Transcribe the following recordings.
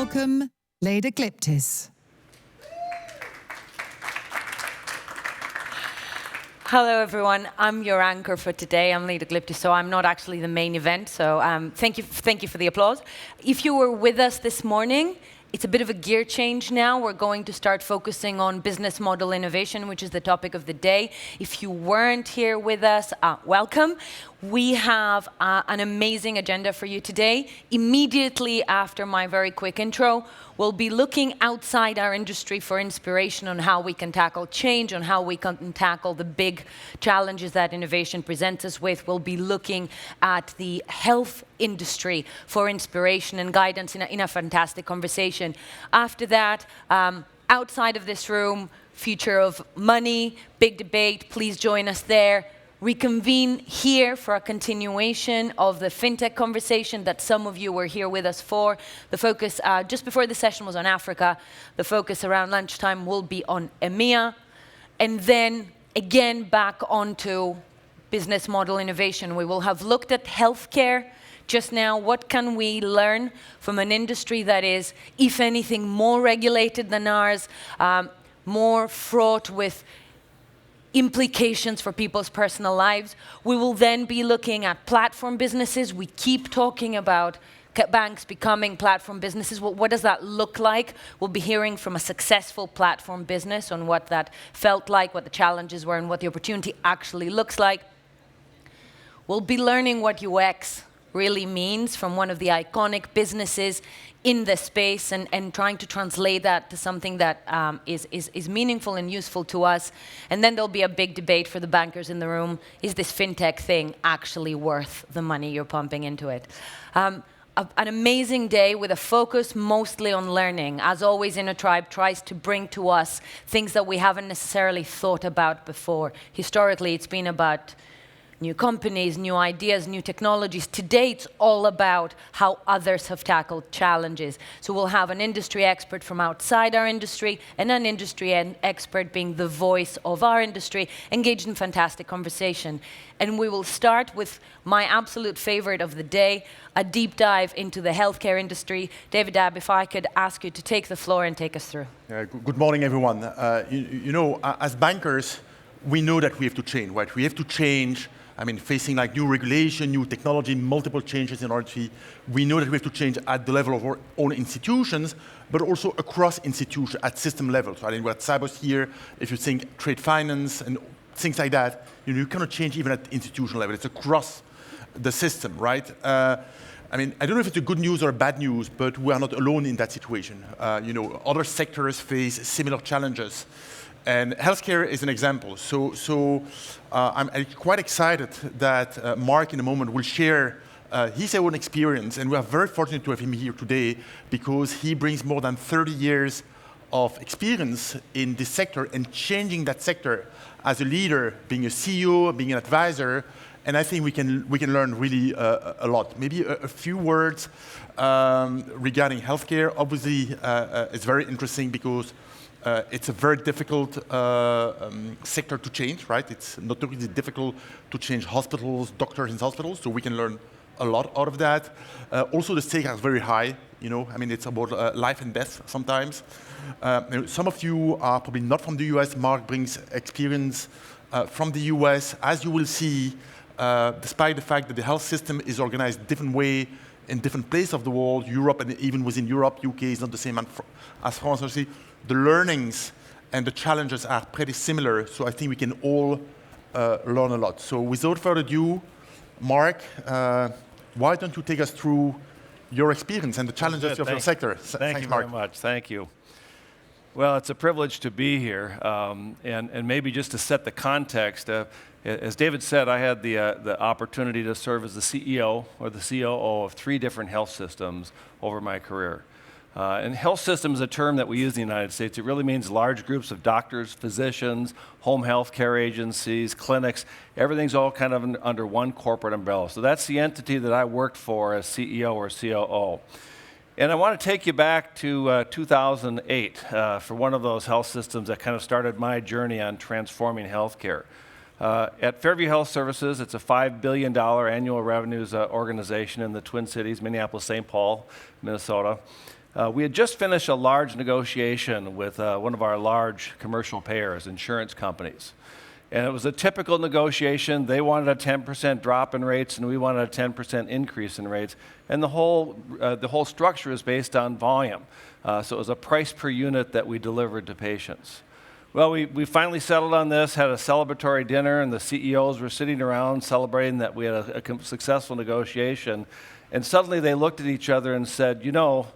welcome Leda Gliptis. Hello, everyone. I'm your anchor for today. I'm Leda Gliptis, so I'm not actually the main event. So thank you for the applause. If you were with us this morning, it's a bit of a gear change now. We're going to start focusing on business model innovation, which is the topic of the day. If you weren't here with us, welcome. We have an amazing agenda for you today. Immediately after my very quick intro, we'll be looking outside our industry for inspiration on how we can tackle change, on how we can tackle the big challenges that innovation presents us with. We'll be looking at the health industry for inspiration and guidance in a fantastic conversation. After that, outside of this room, future of money, big debate, please join us there. Reconvene here for a continuation of the fintech conversation that some of you were here with us for. The focus, just before the session was on Africa, the focus around lunchtime will be on EMEA. And then again, back onto business model innovation. We will have looked at healthcare just now. What can we learn from an industry that is, if anything, more regulated than ours, more fraught with implications for people's personal lives? We will then be looking at platform businesses. We keep talking about banks becoming platform businesses. What does that look like? We'll be hearing from a successful platform business on what that felt like, what the challenges were, and what the opportunity actually looks like. We'll be learning what UX really means from one of the iconic businesses in the space and trying to translate that to something that is meaningful and useful to us. And then there'll be a big debate for the bankers in the room. Is this fintech thing actually worth the money you're pumping into it? An amazing day with a focus mostly on learning. As always, Inner Tribe tries to bring to us things that we haven't necessarily thought about before. Historically, it's been about new companies, new ideas, new technologies. Today, it's all about how others have tackled challenges. So we'll have an industry expert from outside our industry and an industry expert being the voice of our industry, engaged in fantastic conversation. And we will start with my absolute favorite of the day, a deep dive into the healthcare industry. David Dabb, if I could ask you to take the floor and take us through. Good morning, everyone. You know, as bankers, we know that we have to change, right? We have to change. I mean, facing like new regulation, new technology, multiple changes in RT, we know that we have to change at the level of our own institutions, but also across institutions at system levels. Right? And we're at cyber here, if you think trade finance and things like that, you cannot change even at institutional level. It's across the system, right? I mean, I don't know if it's a good news or a bad news, but we are not alone in that situation. You know, other sectors face similar challenges. And healthcare is an example. So I'm quite excited that Mark in a moment will share his own experience. And we are very fortunate to have him here today because he brings more than 30 years of experience in this sector and changing that sector as a leader, being a CEO, being an advisor. And I think we can learn really a lot. Maybe a few words regarding healthcare. Obviously, it's very interesting because it's a very difficult sector to change, right? It's notoriously difficult to change hospitals, doctors in hospitals, so we can learn a lot out of that. Also, the stakes are very high, you know. I mean, it's about life and death sometimes. Some of you are probably not from the US. Mark brings experience from the US. As you will see, despite the fact that the health system is organized different way in different places of the world, Europe, and even within Europe, UK is not the same as France. Obviously, the learnings and the challenges are pretty similar, so I think we can all learn a lot. So without further ado, Mark, why don't you take us through your experience and the challenges of your sector? Thank you very much. Thank you. Well, it's a privilege to be here, and maybe just to set the context. As David said, I had the opportunity to serve as the CEO or the COO of 3 different health systems over my career. And health system is a term that we use in the United States. It really means large groups of doctors, physicians, home health care agencies, clinics. Everything's all kind of under one corporate umbrella. So that's the entity that I worked for as CEO or COO. And I want to take you back to 2008 for one of those health systems that kind of started my journey on transforming healthcare. At Fairview Health Services, it's a $5 billion annual revenues organization in the Twin Cities, Minneapolis, St. Paul, Minnesota. We had just finished a large negotiation with one of our large commercial payers, insurance companies. And it was a typical negotiation. They wanted a 10% drop in rates, and we wanted a 10% increase in rates. And the whole structure is based on volume. So it was a price per unit that we delivered to patients. Well, we finally settled on this, had a celebratory dinner, and the CEOs were sitting around celebrating that we had a successful negotiation. And suddenly they looked at each other and said, you know,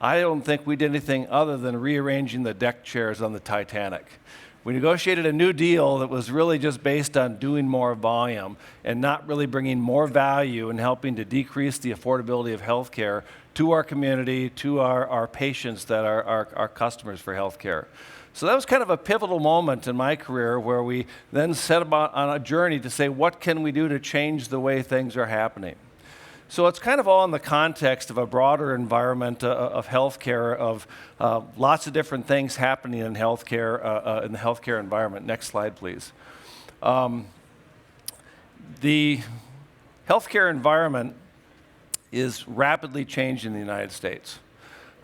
I don't think we did anything other than rearranging the deck chairs on the Titanic. We negotiated a new deal that was really just based on doing more volume and not really bringing more value and helping to decrease the affordability of healthcare to our community, to our patients that are our customers for healthcare. So that was kind of a pivotal moment in my career where we then set about on a journey to say, what can we do to change the way things are happening? So it's kind of all in the context of a broader environment of healthcare, of lots of different things happening in healthcare, in the healthcare environment. Next slide, please. The healthcare environment is rapidly changing in the United States.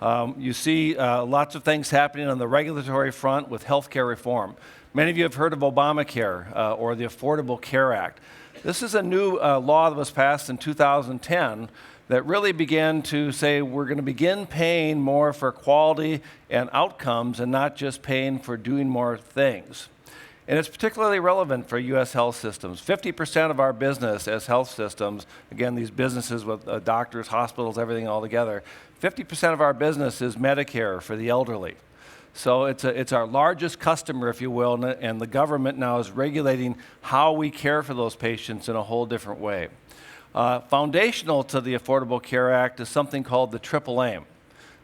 You see lots of things happening on the regulatory front with healthcare reform. Many of you have heard of Obamacare or the Affordable Care Act. This is a new law that was passed in 2010 that really began to say we're going to begin paying more for quality and outcomes and not just paying for doing more things. And it's particularly relevant for U.S. health systems. 50% of our business as health systems, again, these businesses with doctors, hospitals, everything all together, 50% of our business is Medicare for the elderly. So it's our largest customer, if you will, and the government now is regulating how we care for those patients in a whole different way. Foundational to the Affordable Care Act is something called the Triple Aim.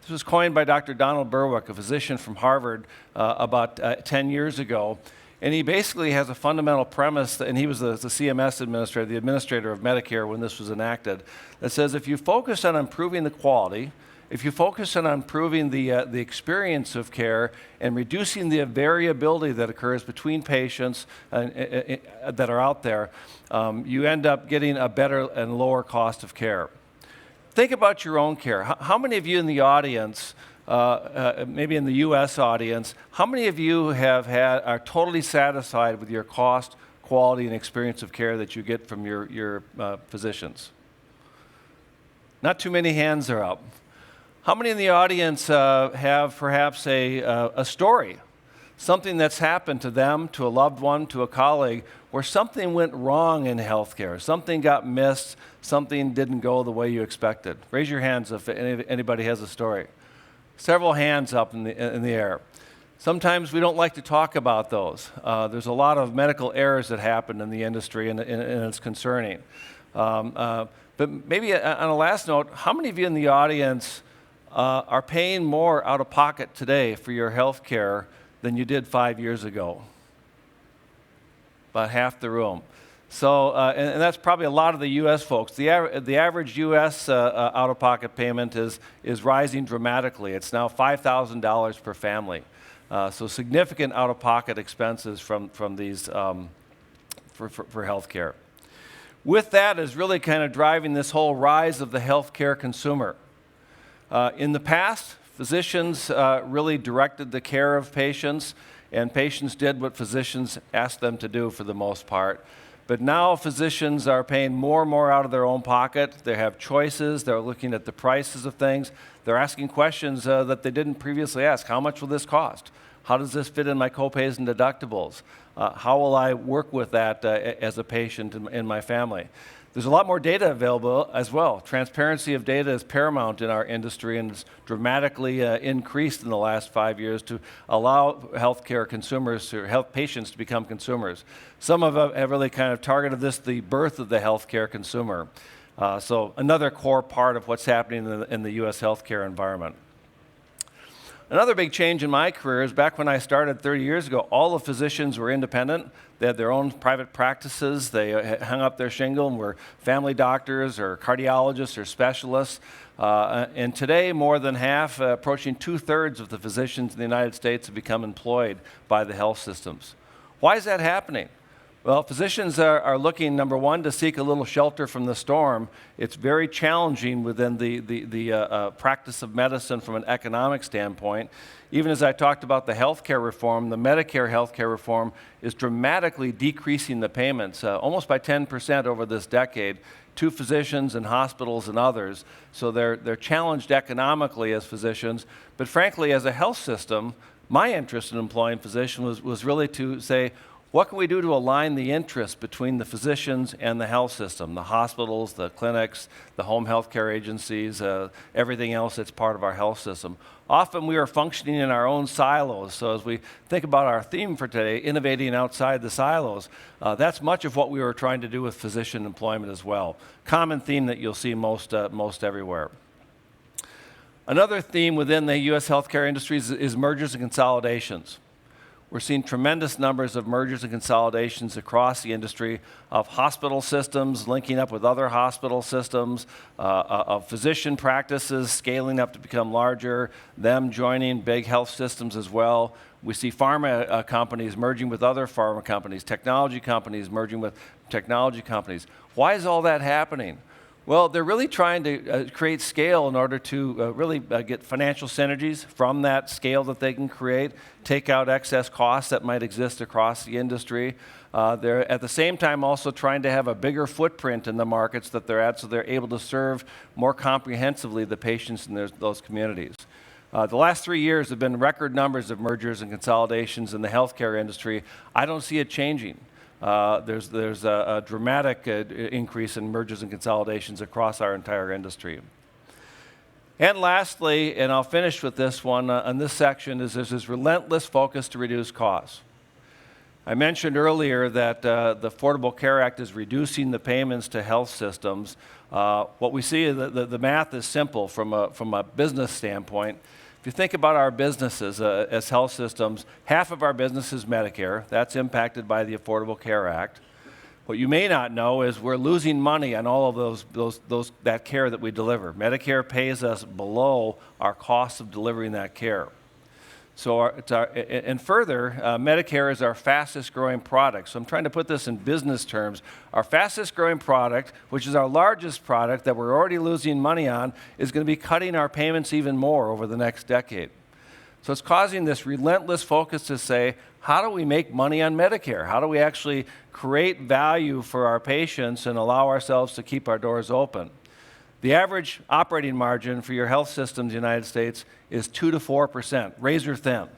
This was coined by Dr. Donald Berwick, a physician from Harvard, about 10 years ago. And he basically has a fundamental premise, and he was the CMS administrator, the administrator of Medicare when this was enacted, that says if you focus on improving the quality, if you focus on improving the experience of care and reducing the variability that occurs between patients that are out there, you end up getting a better and lower cost of care. Think about your own care. How many of you in the audience, maybe in the U.S. audience, how many of you are totally satisfied with your cost, quality, and experience of care that you get from your physicians? Not too many hands are up. How many in the audience have perhaps a story, something that's happened to them, to a loved one, to a colleague, where something went wrong in healthcare, something got missed, something didn't go the way you expected? Raise your hands if anybody has a story. Several hands up in the air. Sometimes we don't like to talk about those. There's a lot of medical errors that happen in the industry, and it's concerning. But maybe on a last note, how many of you in the audience are paying more out of pocket today for your health care than you did 5 years ago? About half the room. So, and that's probably a lot of the U.S. folks. The average U.S. out-of-pocket payment is rising dramatically. It's now $5,000 per family. So significant out-of-pocket expenses from these for health care. With that is really kind of driving this whole rise of the healthcare consumer. In the past, physicians really directed the care of patients, and patients did what physicians asked them to do for the most part. But now physicians are paying more and more out of their own pocket. They have choices. They're looking at the prices of things. They're asking questions that they didn't previously ask. How much will this cost? How does this fit in my copays and deductibles? How will I work with that as a patient in my family? There's a lot more data available as well. Transparency of data is paramount in our industry, and it's dramatically increased in the last 5 years to allow healthcare consumers, or health patients, to become consumers. Some have really kind of targeted this, the birth of the healthcare consumer. So another core part of what's happening in the U.S. healthcare environment. Another big change in my career is back when I started 30 years ago, all the physicians were independent. They had their own private practices. They hung up their shingle and were family doctors or cardiologists or specialists. And today, more than half, approaching 2/3 of the physicians in the United States have become employed by the health systems. Why is that happening? Well, physicians are looking, number one, to seek a little shelter from the storm. It's very challenging within the practice of medicine from an economic standpoint. Even as I talked about the healthcare reform, the Medicare healthcare reform is dramatically decreasing the payments, almost by 10% over this decade, to physicians and hospitals and others. So they're challenged economically as physicians. But frankly, as a health system, my interest in employing physicians was really to say, what can we do to align the interests between the physicians and the health system, the hospitals, the clinics, the home health care agencies, everything else that's part of our health system? Often we are functioning in our own silos. So as we think about our theme for today, innovating outside the silos, that's much of what we were trying to do with physician employment as well. Common theme that you'll see most everywhere. Another theme within the U.S. healthcare industry is mergers and consolidations. We're seeing tremendous numbers of mergers and consolidations across the industry of hospital systems linking up with other hospital systems, of physician practices scaling up to become larger, them joining big health systems as well. We see pharma companies merging with other pharma companies, technology companies merging with technology companies. Why is all that happening? Well, they're really trying to create scale in order to really get financial synergies from that scale that they can create, take out excess costs that might exist across the industry. They're at the same time also trying to have a bigger footprint in the markets that they're at so they're able to serve more comprehensively the patients in those communities. The last 3 years have been record numbers of mergers and consolidations in the healthcare industry. I don't see it changing. There's a dramatic increase in mergers and consolidations across our entire industry. And lastly, and I'll finish with this one on this section, is there's this relentless focus to reduce costs. I mentioned earlier that the Affordable Care Act is reducing the payments to health systems. What we see is that the math is simple from a business standpoint. If you think about our businesses as health systems, half of our business is Medicare. That's impacted by the Affordable Care Act. What you may not know is we're losing money on all of that care that we deliver. Medicare pays us below our cost of delivering that care. So further, Medicare is our fastest growing product. So I'm trying to put this in business terms. Our fastest growing product, which is our largest product that we're already losing money on, is going to be cutting our payments even more over the next decade. So it's causing this relentless focus to say, how do we make money on Medicare? How do we actually create value for our patients and allow ourselves to keep our doors open? The average operating margin for your health systems in the United States is 2 to 4%, razor thin.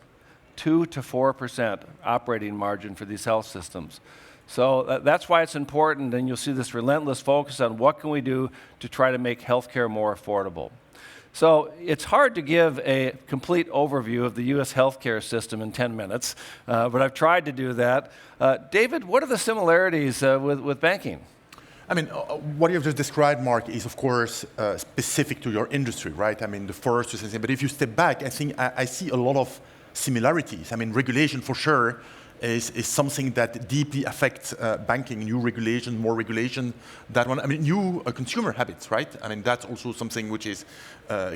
2 to 4% operating margin for these health systems. So that's why it's important, and you'll see this relentless focus on what can we do to try to make healthcare more affordable. So it's hard to give a complete overview of the U.S. healthcare system in 10 minutes, but I've tried to do that. David, what are the similarities with banking? I mean, what you've just described, Mark, is of course specific to your industry, right? I mean, the first to say, but if you step back, I think I see a lot of similarities. I mean, regulation for sure is something that deeply affects banking. New regulation, more regulation, that one. I mean, new consumer habits, right? I mean, that's also something which is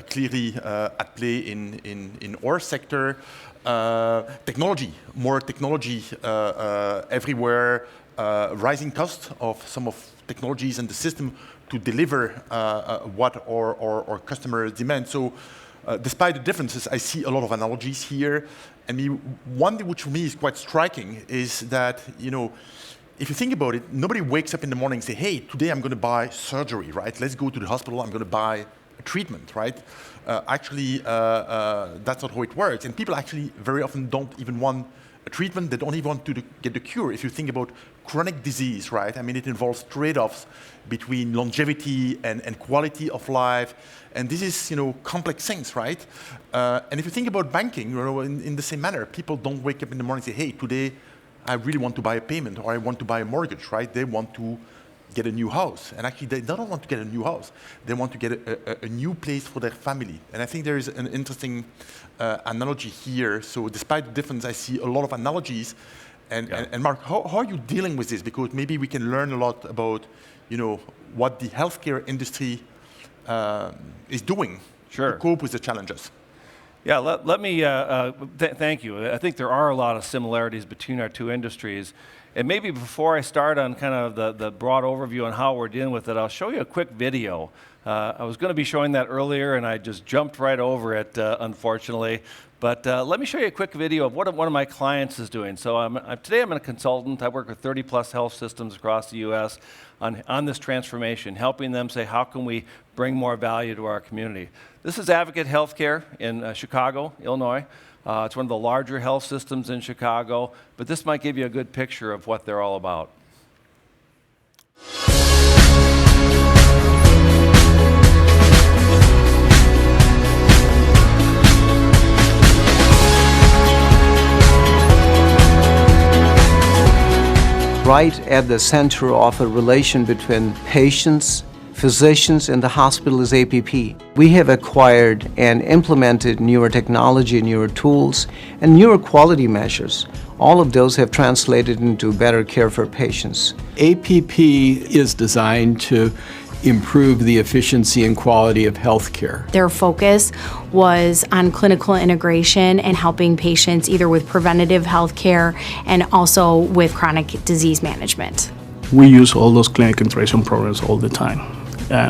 clearly at play in our sector. Technology, more technology everywhere. Rising cost of some of technologies and the system to deliver what our customers demand. So despite the differences, I see a lot of analogies here. And one thing which for me is quite striking is that, if you think about it, nobody wakes up in the morning and say, hey, today I'm going to buy surgery, right? Let's go to the hospital, I'm going to buy a treatment, right? Actually, that's not how it works. And people actually very often don't even want a treatment, they don't even want to get the cure. If you think about chronic disease, right? I mean, it involves trade-offs between longevity and quality of life. And this is, complex things, right? And if you think about banking, in the same manner, people don't wake up in the morning and say, hey, today I really want to buy a payment or I want to buy a mortgage, right? They want to get a new house. And actually, they don't want to get a new house. They want to get a new place for their family. And I think there is an interesting analogy here. So despite the difference, I see a lot of analogies. And Mark, how are you dealing with this? Because maybe we can learn a lot about, what the healthcare industry is doing to cope with the challenges. Yeah, let me thank you. I think there are a lot of similarities between our two industries. And maybe before I start on kind of the broad overview on how we're dealing with it, I'll show you a quick video. I was going to be showing that earlier, and I just jumped right over it, unfortunately. But let me show you a quick video of what one of my clients is doing. So today I'm a consultant. I work with 30-plus health systems across the U.S. on this transformation, helping them say, how can we bring more value to our community? This is Advocate Healthcare in Chicago, Illinois. It's one of the larger health systems in Chicago, but this might give you a good picture of what they're all about. Right at the center of a relation between patients, physicians, and the hospital is APP. We have acquired and implemented newer technology, newer tools, and newer quality measures. All of those have translated into better care for patients. APP is designed to improve the efficiency and quality of healthcare. Their focus was on clinical integration and helping patients either with preventative health care and also with chronic disease management. We use all those clinical integration programs all the time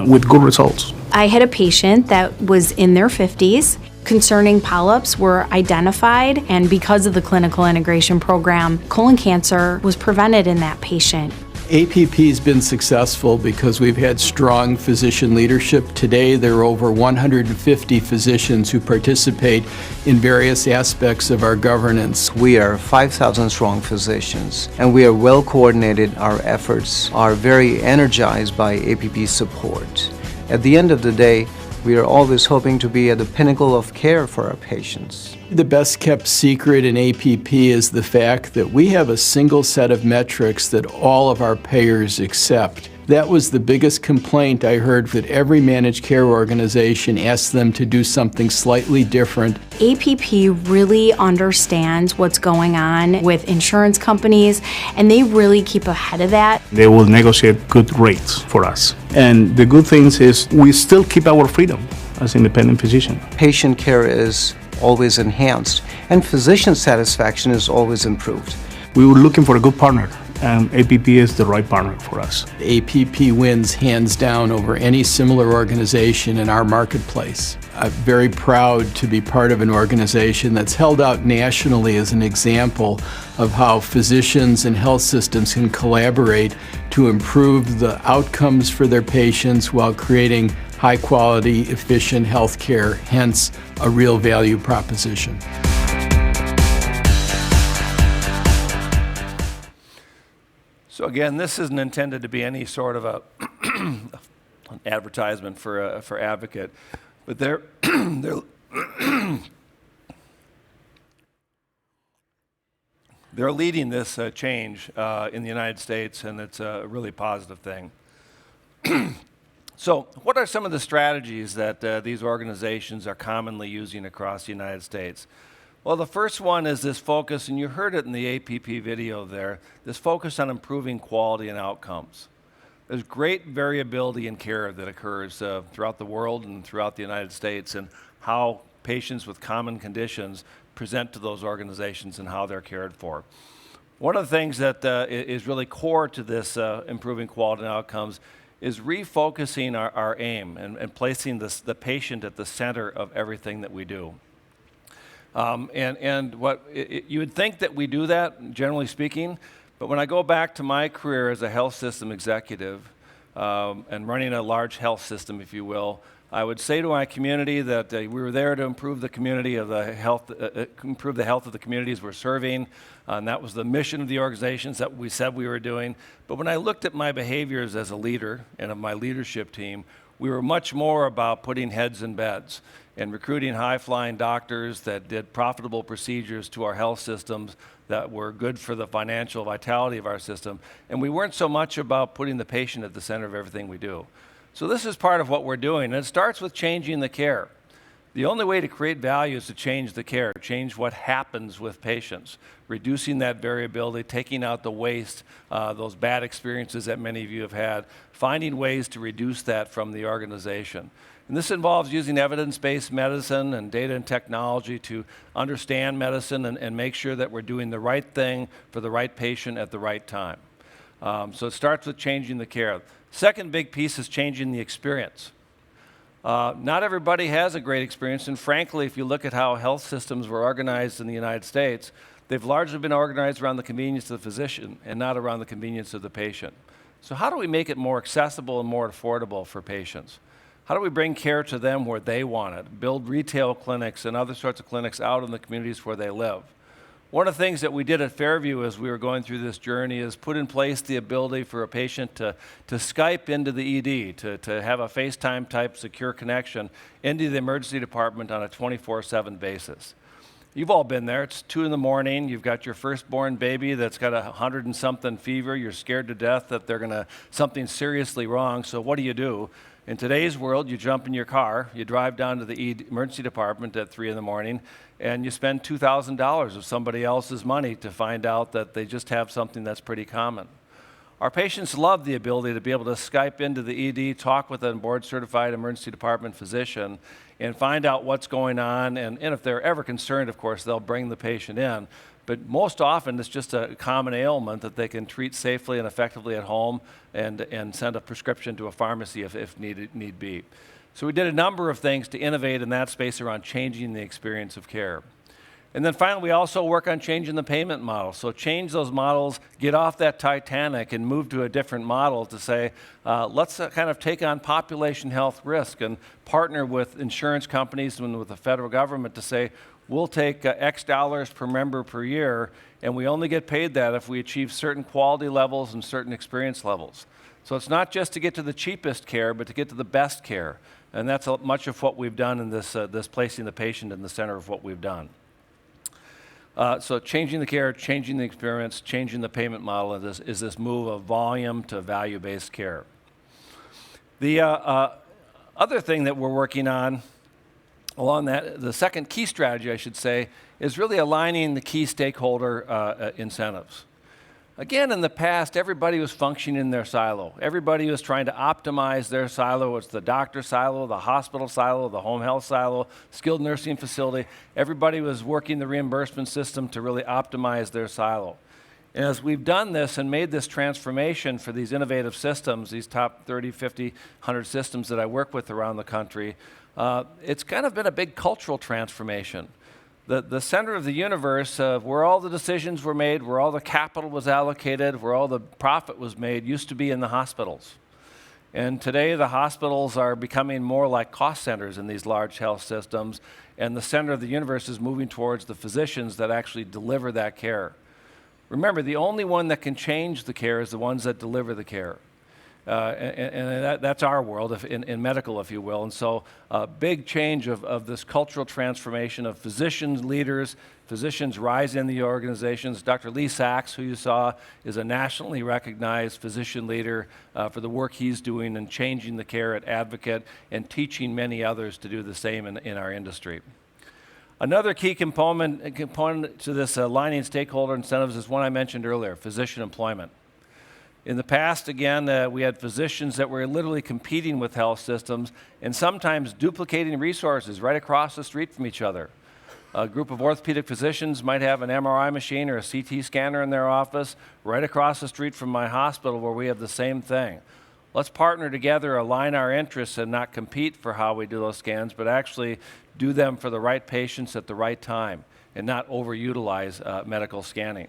with good results. I had a patient that was in their 50s. Concerning polyps were identified, and because of the clinical integration program, colon cancer was prevented in that patient. APP has been successful because we've had strong physician leadership. Today, there are over 150 physicians who participate in various aspects of our governance. We are 5,000 strong physicians, and we are well coordinated. Our efforts are very energized by APP support. At the end of the day, we are always hoping to be at the pinnacle of care for our patients. The best kept secret in APP is the fact that we have a single set of metrics that all of our payers accept. That was the biggest complaint I heard, that every managed care organization asked them to do something slightly different. APP really understands what's going on with insurance companies, and they really keep ahead of that. They will negotiate good rates for us. And the good things is we still keep our freedom as independent physician. Patient care is always enhanced, and physician satisfaction is always improved. We were looking for a good partner, and APP is the right partner for us. APP wins hands down over any similar organization in our marketplace. I'm very proud to be part of an organization that's held out nationally as an example of how physicians and health systems can collaborate to improve the outcomes for their patients while creating high-quality, efficient health care, hence a real value proposition. So again, this isn't intended to be any sort of an advertisement for Advocate, but they're they're leading this change in the United States, and it's a really positive thing. So what are some of the strategies that these organizations are commonly using across the United States? Well, the first one is this focus, and you heard it in the APP video there, this focus on improving quality and outcomes. There's great variability in care that occurs throughout the world and throughout the United States, and how patients with common conditions present to those organizations and how they're cared for. One of the things that is really core to this improving quality and outcomes is refocusing our aim and placing the patient at the center of everything that we do. You would think that we do that, generally speaking, but when I go back to my career as a health system executive and running a large health system, if you will, I would say to my community that we were there to improve the community of the health, improve the health of the communities we're serving, and that was the mission of the organizations that we said we were doing. But when I looked at my behaviors as a leader and of my leadership team, we were much more about putting heads in beds and recruiting high-flying doctors that did profitable procedures to our health systems that were good for the financial vitality of our system. And we weren't so much about putting the patient at the center of everything we do. So this is part of what we're doing, and it starts with changing the care. The only way to create value is to change the care, change what happens with patients, reducing that variability, taking out the waste, those bad experiences that many of you have had, finding ways to reduce that from the organization. And this involves using evidence-based medicine and data and technology to understand medicine and make sure that we're doing the right thing for the right patient at the right time. So it starts with changing the care. Second big piece is changing the experience. Not everybody has a great experience, and frankly, if you look at how health systems were organized in the United States, they've largely been organized around the convenience of the physician and not around the convenience of the patient. So how do we make it more accessible and more affordable for patients? How do we bring care to them where they want it? Build retail clinics and other sorts of clinics out in the communities where they live. One of the things that we did at Fairview as we were going through this journey is put in place the ability for a patient to Skype into the ED, to have a FaceTime type secure connection into the emergency department on a 24/7 basis. You've all been there. It's 2 in the morning. You've got your firstborn baby that's got 100 and something fever. You're scared to death that something seriously wrong. So what do? In today's world, you jump in your car, you drive down to the emergency department at 3 in the morning, and you spend $2,000 of somebody else's money to find out that they just have something that's pretty common. Our patients love the ability to be able to Skype into the ED, talk with a board-certified emergency department physician, and find out what's going on. And if they're ever concerned, of course, they'll bring the patient in. But most often, it's just a common ailment that they can treat safely and effectively at home and send a prescription to a pharmacy if need be. So we did a number of things to innovate in that space around changing the experience of care. And then finally, we also work on changing the payment model. So change those models, get off that Titanic and move to a different model to say, let's kind of take on population health risk and partner with insurance companies and with the federal government to say, we'll take X dollars per member per year, and we only get paid that if we achieve certain quality levels and certain experience levels. So it's not just to get to the cheapest care, but to get to the best care. And that's much of what we've done in this placing the patient in the center of what we've done. So changing the care, changing the experience, changing the payment model is this move of volume to value-based care. The other thing that we're working on along that, the second key strategy, I should say, is really aligning the key stakeholder incentives. Again, in the past, everybody was functioning in their silo. Everybody was trying to optimize their silo. It's the doctor silo, the hospital silo, the home health silo, skilled nursing facility. Everybody was working the reimbursement system to really optimize their silo. And as we've done this and made this transformation for these innovative systems, these top 30, 50, 100 systems that I work with around the country, it's kind of been a big cultural transformation. The center of the universe, where all the decisions were made, where all the capital was allocated, where all the profit was made, used to be in the hospitals. And today the hospitals are becoming more like cost centers in these large health systems, and the center of the universe is moving towards the physicians that actually deliver that care. Remember, the only one that can change the care is the ones that deliver the care. And that's our world, in medical, if you will. And so a big change of this cultural transformation of physicians, leaders, physicians rise in the organizations. Dr. Lee Sachs, who you saw, is a nationally recognized physician leader for the work he's doing in changing the care at Advocate and teaching many others to do the same in our industry. Another key component to this aligning stakeholder incentives is one I mentioned earlier, physician employment. In the past, again, we had physicians that were literally competing with health systems and sometimes duplicating resources right across the street from each other. A group of orthopedic physicians might have an MRI machine or a CT scanner in their office right across the street from my hospital where we have the same thing. Let's partner together, align our interests, and not compete for how we do those scans, but actually do them for the right patients at the right time and not overutilize medical scanning.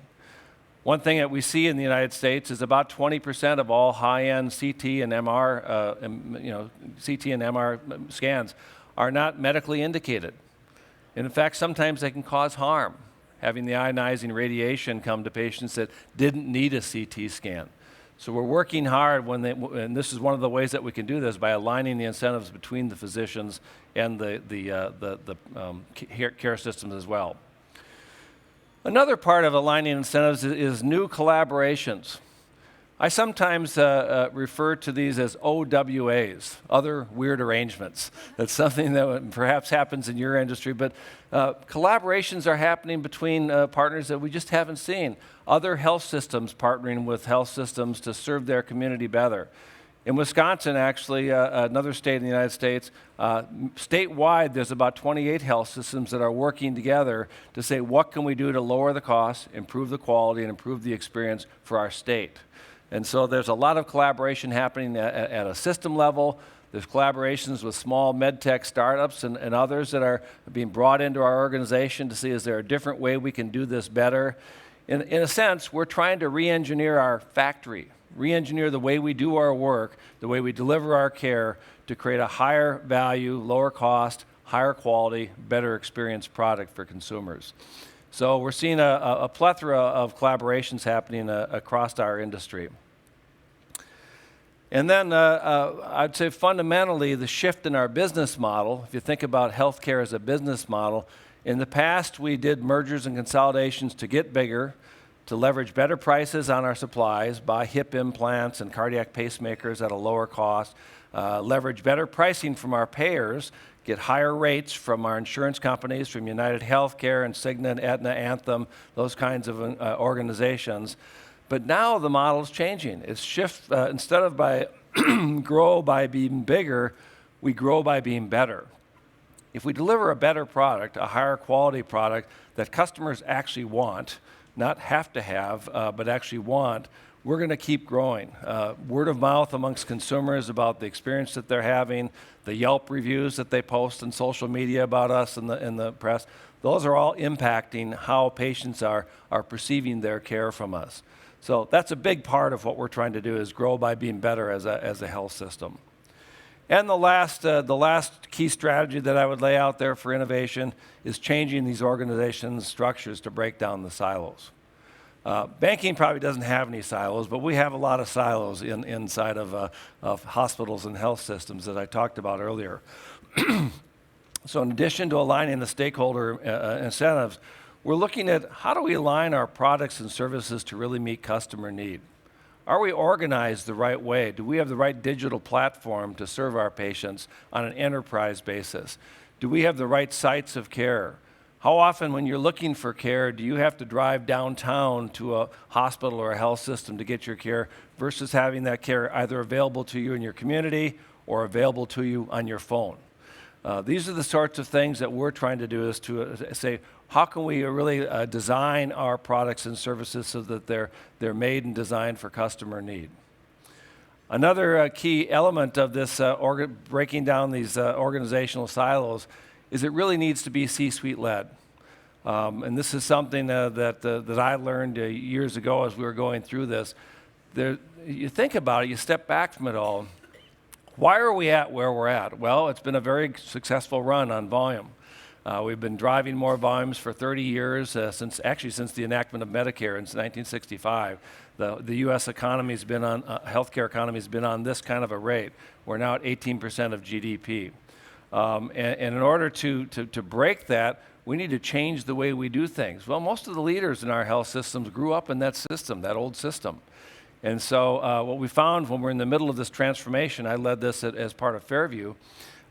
One thing that we see in the United States is about 20% of all high-end CT and MR scans are not medically indicated. And in fact, sometimes they can cause harm, having the ionizing radiation come to patients that didn't need a CT scan. So we're working hard and this is one of the ways that we can do this, by aligning the incentives between the physicians and the care systems as well. Another part of aligning incentives is new collaborations. I sometimes refer to these as OWAs, other weird arrangements. That's something that perhaps happens in your industry, but collaborations are happening between partners that we just haven't seen. Other health systems partnering with health systems to serve their community better. In Wisconsin, actually, another state in the United States, statewide, there's about 28 health systems that are working together to say, what can we do to lower the costs, improve the quality, and improve the experience for our state? And so there's a lot of collaboration happening at a system level. There's collaborations with small med tech startups and others that are being brought into our organization to see, is there a different way we can do this better? In a sense, we're trying to re-engineer our factory, re-engineer the way we do our work, the way we deliver our care to create a higher value, lower cost, higher quality, better experience product for consumers. So we're seeing a plethora of collaborations happening across our industry. And then I'd say fundamentally the shift in our business model, if you think about healthcare as a business model, in the past we did mergers and consolidations to get bigger, to leverage better prices on our supplies, buy hip implants and cardiac pacemakers at a lower cost, leverage better pricing from our payers, get higher rates from our insurance companies, from United Healthcare and Cigna and Aetna, Anthem, those kinds of organizations. But now the model is changing. It's shift, instead of by grow by being bigger, we grow by being better. If we deliver a better product, a higher quality product that customers actually want, not have to have, but actually want, we're going to keep growing. Word of mouth amongst consumers about the experience that they're having, the Yelp reviews that they post on social media about us in the press, those are all impacting how patients are perceiving their care from us. So that's a big part of what we're trying to do, is grow by being better as a health system. And the last key strategy that I would lay out there for innovation is changing these organizations' structures to break down the silos. Banking probably doesn't have any silos, but we have a lot of silos inside of hospitals and health systems that I talked about earlier. So in addition to aligning the stakeholder incentives, we're looking at how do we align our products and services to really meet customer need. Are we organized the right way? Do we have the right digital platform to serve our patients on an enterprise basis? Do we have the right sites of care? How often when you're looking for care, do you have to drive downtown to a hospital or a health system to get your care versus having that care either available to you in your community or available to you on your phone? These are the sorts of things that we're trying to do, is to say, how can we really design our products and services so that they're made and designed for customer need? Another key element of this breaking down these organizational silos is it really needs to be C-suite led. And this is something that I learned years ago as we were going through this. You think about it, you step back from it all. Why are we at where we're at? Well, it's been a very successful run on volume. We've been driving more volumes for 30 years, since the enactment of Medicare in 1965. The U.S. economy's been on, healthcare economy's been on this kind of a rate. We're now at 18% of GDP. And in order to break that, we need to change the way we do things. Well, most of the leaders in our health systems grew up in that system, that old system. And so what we found when we're in the middle of this transformation, I led this as part of Fairview,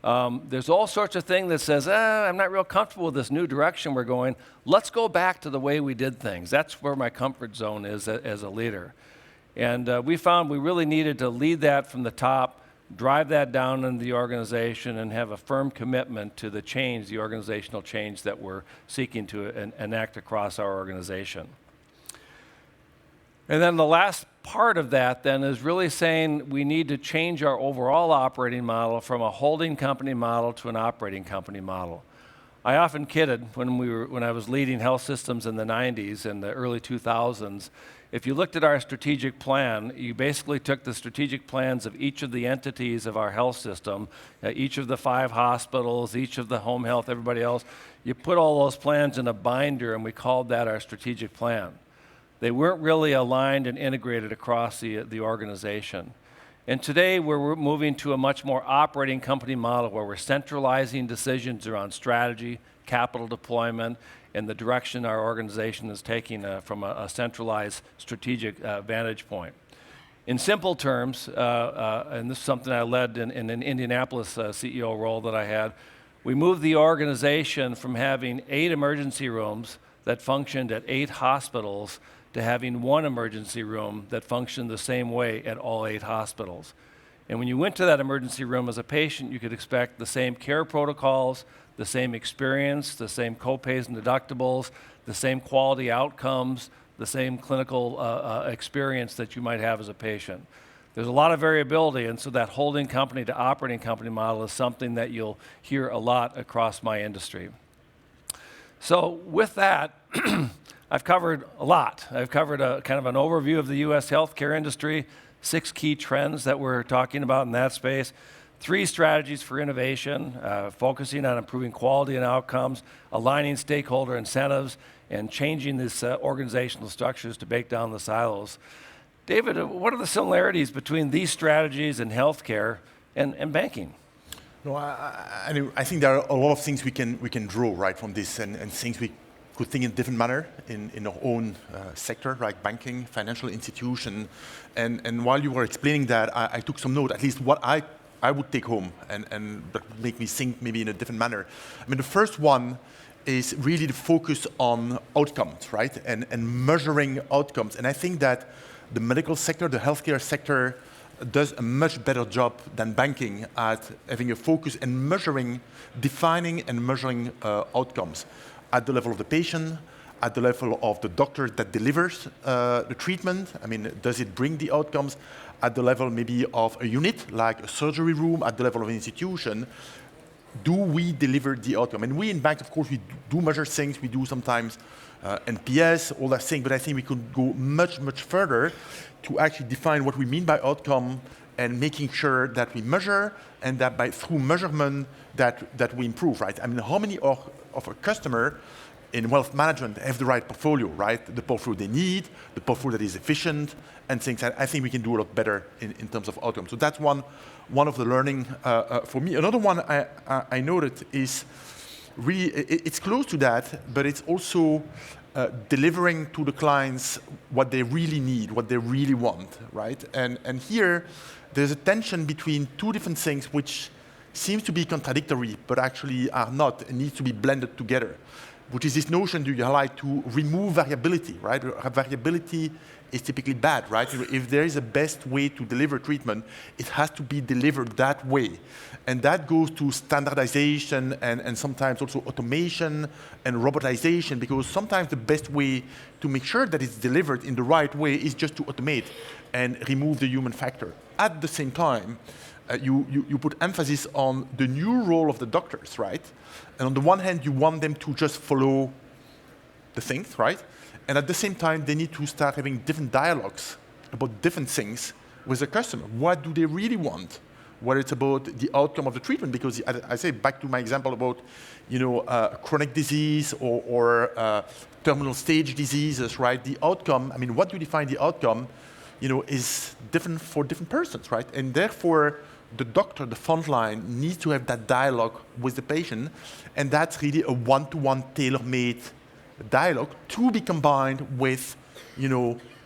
there's all sorts of things that says, I'm not real comfortable with this new direction we're going. Let's go back to the way we did things. That's where my comfort zone is as a leader. And we found we really needed to lead that from the top, drive that down into the organization, and have a firm commitment to the change, the organizational change that we're seeking to enact across our organization. And then the last part of that then is really saying we need to change our overall operating model from a holding company model to an operating company model. I often kidded when I was leading health systems in the 90s and the early 2000s. If you looked at our strategic plan, you basically took the strategic plans of each of the entities of our health system, each of the 5 hospitals, each of the home health, everybody else. You put all those plans in a binder, and we called that our strategic plan. They weren't really aligned and integrated across the organization. And today we're moving to a much more operating company model where we're centralizing decisions around strategy, capital deployment, and the direction our organization is taking from a centralized strategic vantage point. In simple terms, and this is something I led in an Indianapolis CEO role that I had, we moved the organization from having 8 emergency rooms that functioned at 8 hospitals to having 1 emergency room that functioned the same way at all 8 hospitals. And when you went to that emergency room as a patient, you could expect the same care protocols, the same experience, the same co-pays and deductibles, the same quality outcomes, the same clinical experience that you might have as a patient. There's a lot of variability, and so that holding company to operating company model is something that you'll hear a lot across my industry. So with that, I've covered a lot. I've covered a kind of an overview of the US healthcare industry, 6 key trends that we're talking about in that space, 3 strategies for innovation, focusing on improving quality and outcomes, aligning stakeholder incentives, and changing these organizational structures to break down the silos. David, what are the similarities between these strategies in healthcare and banking? No, I think there are a lot of things we can draw right from this, and things we could think in a different manner in our own sector, like banking, financial institution. And while you were explaining that, I took some note, at least what I would take home, and that would make me think maybe in a different manner. I mean, the first one is really the focus on outcomes, right? And measuring outcomes. And I think that the medical sector, the healthcare sector, does a much better job than banking at having a focus and measuring, defining and measuring outcomes at the level of the patient, at the level of the doctor that delivers the treatment. I mean, does it bring the outcomes? At the level maybe of a unit, like a surgery room, at the level of an institution, do we deliver the outcome? And we in banks, of course, we do measure things. We do sometimes NPS, all that thing, but I think we could go much, much further to actually define what we mean by outcome and making sure that we measure and that through measurement that we improve, right? I mean, how many of a customer in wealth management have the right portfolio, right? The portfolio they need, the portfolio that is efficient, and things. I think we can do a lot better in terms of outcomes. So that's one of the learning for me. Another one I noted is really, it's close to that, but it's also delivering to the clients what they really need, what they really want, right? And here, there's a tension between 2 different things which seems to be contradictory, but actually are not, and needs to be blended together, which is this notion you like to remove variability, right? Variability is typically bad, right? If there is a best way to deliver treatment, it has to be delivered that way. And that goes to standardization and sometimes also automation and robotization, because sometimes the best way to make sure that it's delivered in the right way is just to automate and remove the human factor. At the same time, you put emphasis on the new role of the doctors, right? And on the one hand, you want them to just follow the things, right? And at the same time, they need to start having different dialogues about different things with the customer. What do they really want? Whether it's about the outcome of the treatment, because I say back to my example about, chronic disease or terminal stage diseases, right? The outcome, I mean, what you define the outcome, is different for different persons, right? And therefore, the doctor, the frontline, needs to have that dialogue with the patient, and that's really a one-to-one tailor-made dialogue to be combined with,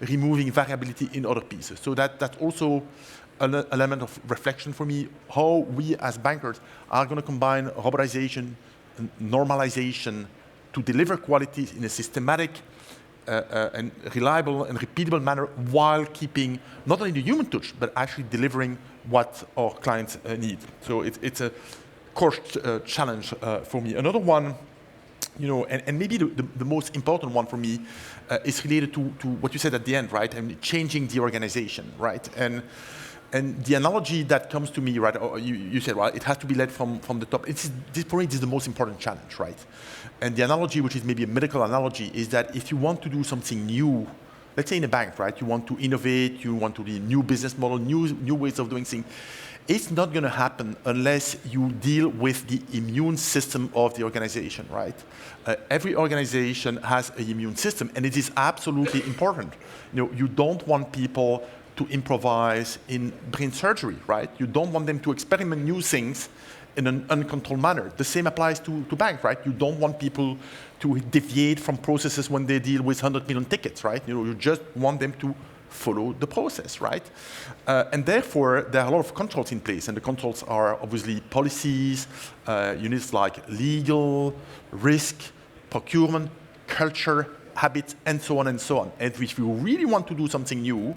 removing variability in other pieces. So that's also an element of reflection for me, how we as bankers are going to combine robotization and normalization to deliver quality in a systematic and reliable and repeatable manner, while keeping not only the human touch, but actually delivering what our clients need. So it's a core challenge for me. Another one, and maybe the most important one for me is related to what you said at the end, right? And changing the organization, right? And the analogy that comes to me, right? You said, well, it has to be led from the top. For me, this is the most important challenge, right? And the analogy, which is maybe a medical analogy, is that if you want to do something new, let's say in a bank, right? You want to innovate, you want to do a new business model, new ways of doing things. It's not going to happen unless you deal with the immune system of the organization, right? Every organization has an immune system, and it is absolutely important. You don't want people to improvise in brain surgery, right? You don't want them to experiment new things in an uncontrolled manner. The same applies to banks, right? You don't want people to deviate from processes when they deal with 100 million tickets, right? You just want them to follow the process, right? And therefore, there are a lot of controls in place, and the controls are obviously policies, units like legal, risk, procurement, culture, habits, and so on and so on. And if you really want to do something new,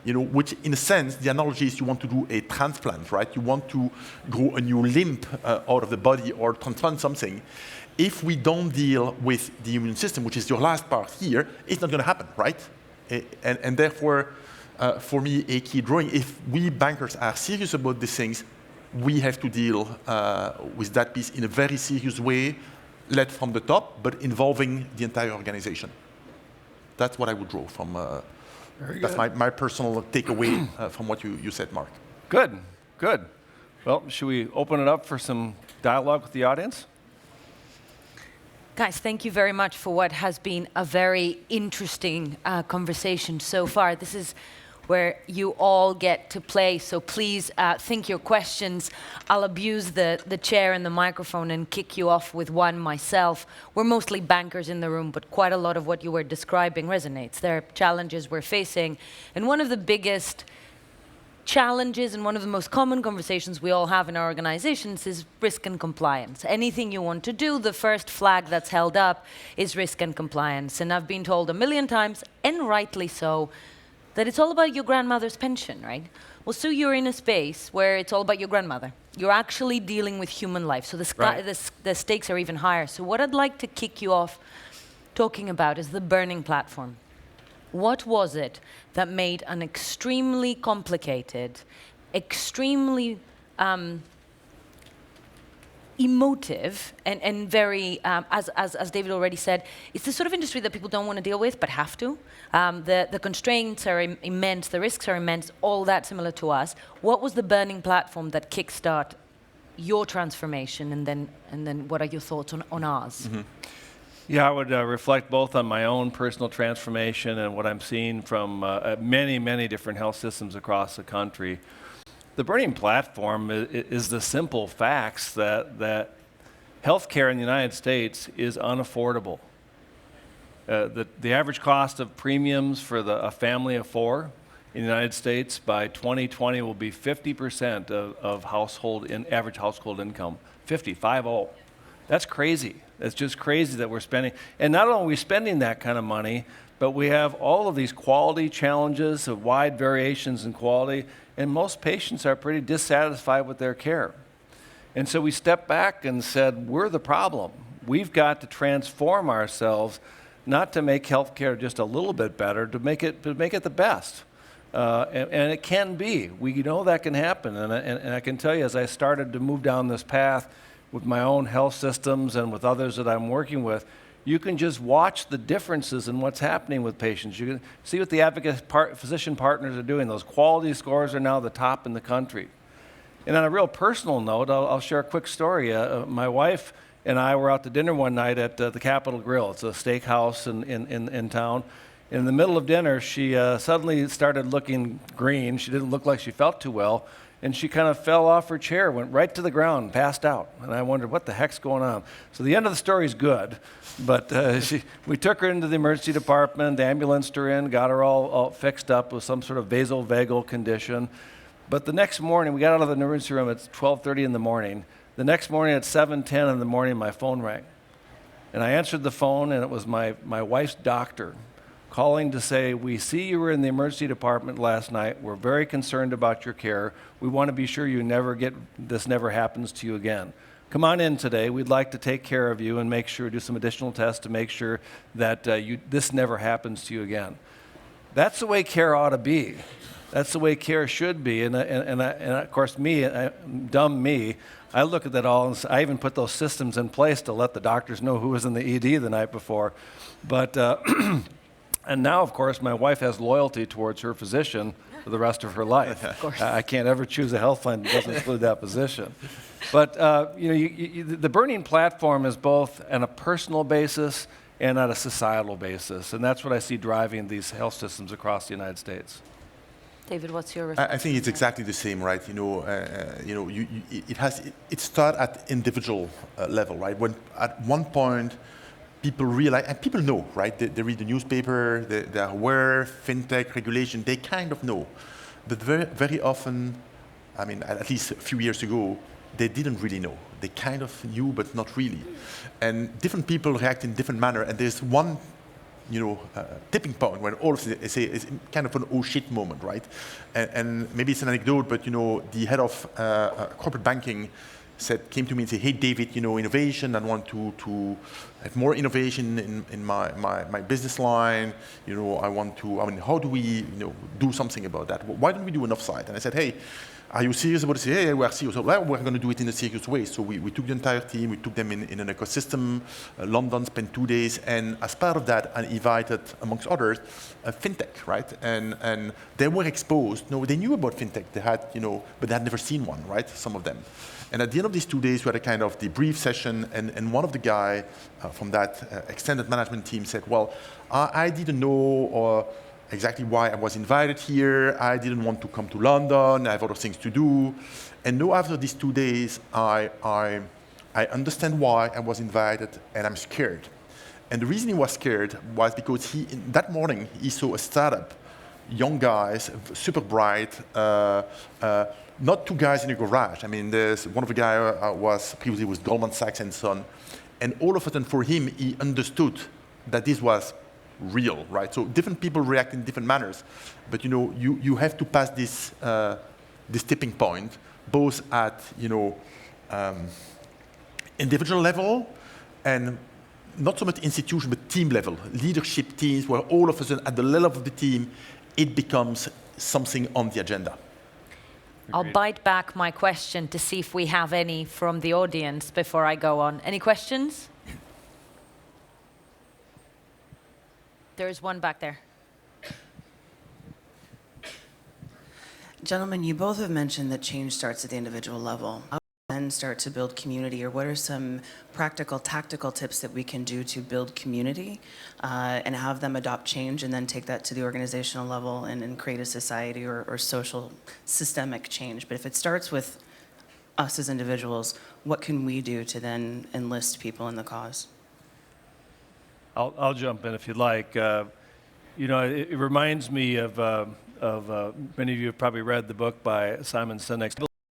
which in a sense, the analogy is you want to do a transplant, right? You want to grow a new limb out of the body or transplant something. If we don't deal with the immune system, which is your last part here, it's not going to happen, right? And therefore, for me, a key drawing, if we bankers are serious about these things, we have to deal with that piece in a very serious way, led from the top, but involving the entire organization. That's what I would draw from. That's my personal takeaway from what you said, Mark. Good, good. Well, should we open it up for some dialogue with the audience? Guys, thank you very much for what has been a very interesting conversation so far. This is where you all get to play, so please think your questions. I'll abuse the chair and the microphone and kick you off with one myself. We're mostly bankers in the room, but quite a lot of what you were describing resonates. There are challenges we're facing, and one of the biggest challenges and one of the most common conversations we all have in our organizations is risk and compliance. Anything you want to do, the first flag that's held up is risk and compliance. And I've been told a million times, and rightly so, that it's all about your grandmother's pension, right? Well, so you're in a space where it's all about your grandmother. You're actually dealing with human life, so the stakes are even higher. So what I'd like to kick you off talking about is the burning platform. What was it that made an extremely complicated, extremely emotive, and very, as David already said, it's the sort of industry that people don't want to deal with, but have to. The constraints are immense, the risks are immense, all that similar to us. What was the burning platform that kickstart your transformation, and then what are your thoughts on ours? Mm-hmm. Yeah, I would reflect both on my own personal transformation and what I'm seeing from many, many different health systems across the country. The burning platform is the simple facts that healthcare in the United States is unaffordable. The average cost of premiums for a family of four in the United States by 2020 will be 50% of average household income. 50. That's crazy. It's just crazy that we're spending. And not only are we spending that kind of money, but we have all of these quality challenges of wide variations in quality, and most patients are pretty dissatisfied with their care. And so we stepped back and said, we're the problem. We've got to transform ourselves, not to make healthcare just a little bit better, to make it the best. And it can be. We know that can happen. And I can tell you, as I started to move down this path with my own health systems and with others that I'm working with, you can just watch the differences in what's happening with patients. You can see what the advocate physician partners are doing. Those quality scores are now the top in the country. And on a real personal note, I'll share a quick story. My wife and I were out to dinner one night at the Capitol Grill. It's a steakhouse in town. In the middle of dinner, she suddenly started looking green. She didn't look like she felt too well. And she kind of fell off her chair, went right to the ground, passed out. And I wondered, what the heck's going on? So the end of the story is good. But we took her into the emergency department, ambulanced her in, got her all fixed up with some sort of vasovagal condition. But the next morning, we got out of the emergency room at 12:30 in the morning. The next morning at 7:10 in the morning, my phone rang. And I answered the phone, and it was my wife's doctor calling to say, we see you were in the emergency department last night. We're very concerned about your care. We want to be sure this never happens to you again. Come on in today. We'd like to take care of you and make sure, do some additional tests to make sure that this never happens to you again. That's the way care ought to be. That's the way care should be. And of course, dumb me, I look at that all, and I even put those systems in place to let the doctors know who was in the ED the night before. But and now, of course, my wife has loyalty towards her physician for the rest of her life. Of course. I can't ever choose a health plan that doesn't include that physician. But the burning platform is both on a personal basis and on a societal basis, and that's what I see driving these health systems across the United States. David, what's your response? I think it's exactly the same, right? It starts at individual level, right? When at one point people realize, and people know, right? They read the newspaper, they're aware, fintech, regulation, they kind of know. But very, very often, I mean, at least a few years ago, they didn't really know. They kind of knew, but not really. And different people react in different manner, and there's one tipping point when all of them say it's kind of an oh shit moment, right? And maybe it's an anecdote, but the head of corporate banking came to me and said, "Hey, David, innovation. I want to have more innovation in my business line. How do we do something about that? Why don't we do an offsite?" And I said, "Hey, are you serious about this?" "Yeah, we are serious." "Well, we're going to do it in a serious way." So we took the entire team, we took them in an ecosystem. London, spent 2 days, and as part of that, I invited, amongst others, fintech, right? And they were exposed. No, they knew about fintech. They had, but they had never seen one, right? Some of them. And at the end of these 2 days, we had a kind of debrief session, and one of the guys from that extended management team said, "Well, I didn't know exactly why I was invited here. I didn't want to come to London. I have other things to do. And now after these 2 days, I understand why I was invited, and I'm scared." And the reason he was scared was because that morning he saw a startup, young guys, super bright, not 2 guys in a garage. I mean, there's one of the guys was previously with Goldman Sachs and so on. And all of a sudden for him, he understood that this was real, right? So different people react in different manners, but you have to pass this tipping point, both at individual level and not so much institution, but team level, leadership teams, where all of a sudden at the level of the team, it becomes something on the agenda. I'll bite back my question to see if we have any from the audience before I go on. Any questions? There's one back there. Gentlemen, you both have mentioned that change starts at the individual level. How do we then start to build community, or what are some practical, tactical tips that we can do to build community and have them adopt change and then take that to the organizational level and create a society or social systemic change? But if it starts with us as individuals, what can we do to then enlist people in the cause? I'll jump in if you'd like. It reminds me of many of you have probably read the book by Simon Sinek's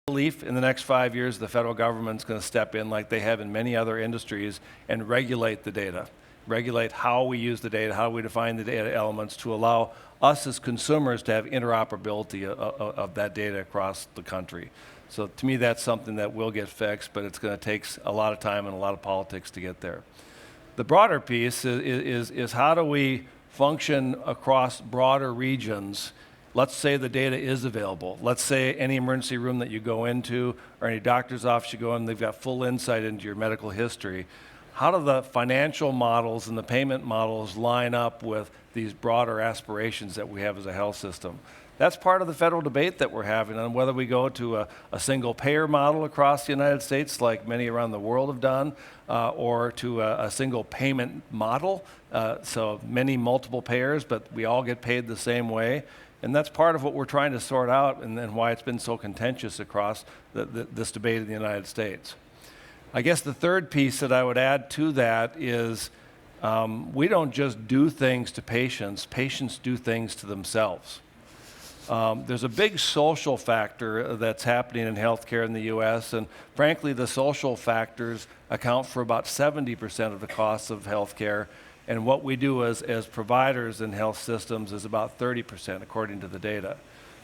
belief in the next 5 years the federal government's going to step in like they have in many other industries and regulate the data, regulate how we use the data, how we define the data elements to allow us as consumers to have interoperability of that data across the country. So to me, that's something that will get fixed, but it's going to take a lot of time and a lot of politics to get there. The broader piece is how do we function across broader regions. Let's say the data is available. Let's say any emergency room that you go into or any doctor's office you go in, they've got full insight into your medical history. How do the financial models and the payment models line up with these broader aspirations that we have as a health system? That's part of the federal debate that we're having on whether we go to a single payer model across the United States, like many around the world have done, or to a single payment model. So many multiple payers, but we all get paid the same way. And that's part of what we're trying to sort out and then why it's been so contentious across this debate in the United States. I guess the third piece that I would add to that is we don't just do things to patients, patients do things to themselves. There's a big social factor that's happening in healthcare in the US, and frankly, the social factors account for about 70% of the costs of healthcare, and what we do as providers in health systems is about 30%, according to the data.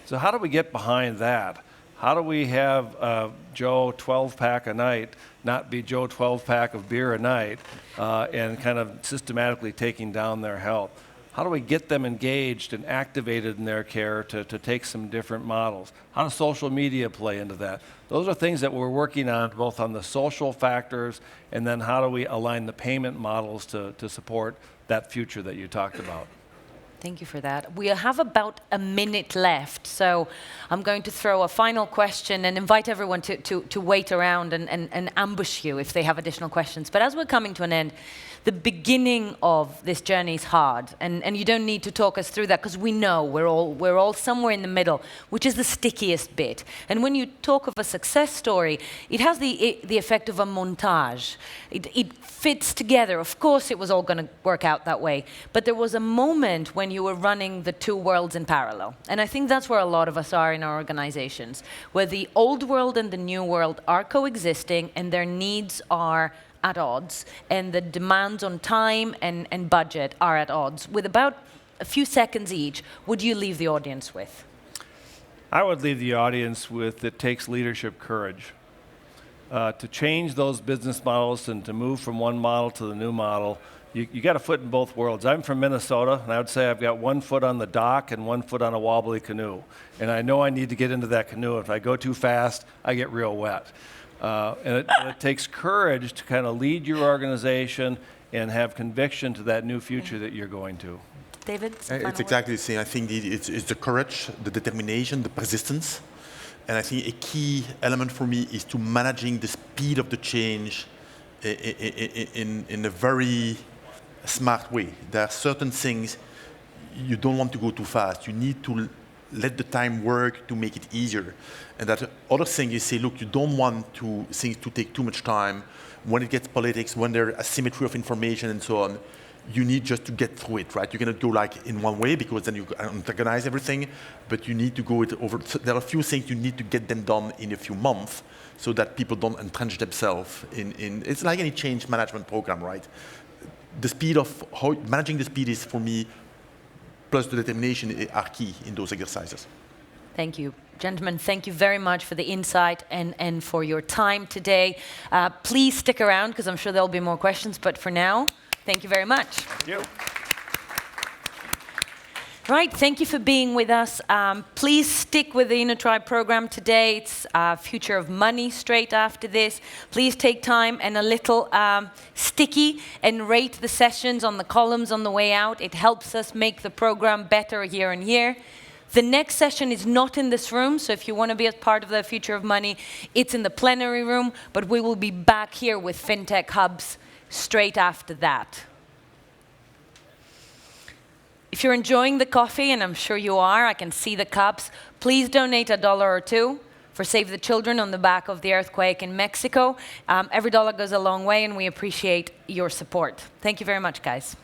So how do we get behind that? How do we have Joe 12-pack a night not be Joe 12-pack of beer a night and kind of systematically taking down their health? How do we get them engaged and activated in their care to take some different models? How does social media play into that? Those are things that we're working on, both on the social factors and then how do we align the payment models to support that future that you talked about. Thank you for that. We have about a minute left, so I'm going to throw a final question and invite everyone to wait around and ambush you if they have additional questions. But as we're coming to an end, the beginning of this journey is hard, and you don't need to talk us through that because we know we're all somewhere in the middle, which is the stickiest bit. And when you talk of a success story, it has the effect of a montage. It fits together. Of course, it was all going to work out that way, but there was a moment when you were running the two worlds in parallel, and I think that's where a lot of us are in our organizations, where the old world and the new world are coexisting, and their needs are at odds, and the demands on time and budget are at odds. With about a few seconds each, would you leave the audience with? I would leave the audience with it takes leadership courage. To change those business models and to move from one model to the new model, you got a foot in both worlds. I'm from Minnesota, and I would say I've got 1 foot on the dock and 1 foot on a wobbly canoe. And I know I need to get into that canoe. If I go too fast, I get real wet. And it takes courage to kind of lead your organization and have conviction to that new future that you're going to. David? It's exactly the same. I think it's the courage, the determination, the persistence. And I think a key element for me is to managing the speed of the change in a very smart way. There are certain things you don't want to go too fast. You need to let the time work to make it easier. And that other thing you say, look, you don't want things to take too much time. When it gets politics, when there's asymmetry of information and so on, you need just to get through it, right? You cannot go like in one way because then you antagonize everything, but you need to go it over. So there are a few things you need to get them done in a few months so that people don't entrench themselves in it's like any change management program, right? The speed of managing the speed is for me, plus the determination are key in those exercises. Thank you. Gentlemen, thank you very much for the insight and for your time today. Please stick around because I'm sure there'll be more questions, but for now, thank you very much. Thank you. Right, thank you for being with us. Please stick with the InnoTribe program today. It's Future of Money straight after this. Please take time and a little sticky and rate the sessions on the columns on the way out. It helps us make the program better year on year. The next session is not in this room, so if you want to be a part of the Future of Money, it's in the plenary room, but we will be back here with FinTech Hubs straight after that. If you're enjoying the coffee, and I'm sure you are, I can see the cups, please donate $1 or $2 for Save the Children on the back of the earthquake in Mexico. Every dollar goes a long way, and we appreciate your support. Thank you very much, guys.